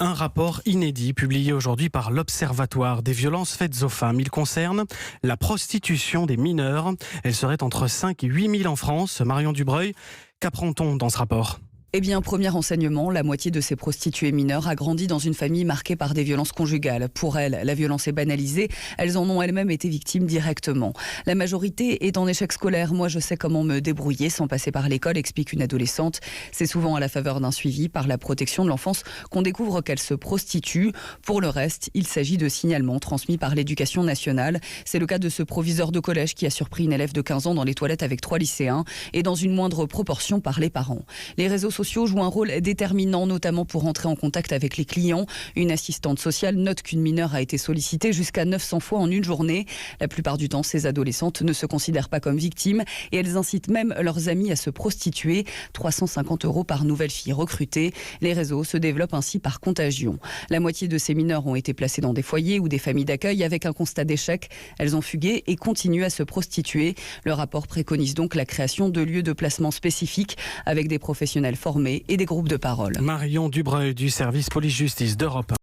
Un rapport inédit publié aujourd'hui par l'Observatoire des violences faites aux femmes. Il concerne la prostitution des mineurs. Elle serait entre 5 et 8 000 en France. Marion Dubreuil, qu'apprend-on dans ce rapport ? Eh bien, premier renseignement, la moitié de ces prostituées mineures a grandi dans une famille marquée par des violences conjugales. Pour elles, la violence est banalisée. Elles en ont elles-mêmes été victimes directement. La majorité est en échec scolaire. Moi, je sais comment me débrouiller sans passer par l'école, explique une adolescente. C'est souvent à la faveur d'un suivi par la protection de l'enfance qu'on découvre qu'elle se prostitue. Pour le reste, il s'agit de signalements transmis par l'éducation nationale. C'est le cas de ce proviseur de collège qui a surpris une élève de 15 ans dans les toilettes avec 3 lycéens et dans une moindre proportion par les parents. Les réseaux sociaux jouent un rôle déterminant, notamment pour entrer en contact avec les clients. Une assistante sociale note qu'une mineure a été sollicitée jusqu'à 900 fois en une journée. La plupart du temps, ces adolescentes ne se considèrent pas comme victimes et elles incitent même leurs amis à se prostituer. 350 € par nouvelle fille recrutée. Les réseaux se développent ainsi par contagion. La moitié de ces mineurs ont été placés dans des foyers ou des familles d'accueil avec un constat d'échec. Elles ont fugué et continuent à se prostituer. Le rapport préconise donc la création de lieux de placement spécifiques avec des professionnels formés et des groupes de parole. Marion Dubreuil du service police-justice d'Europe.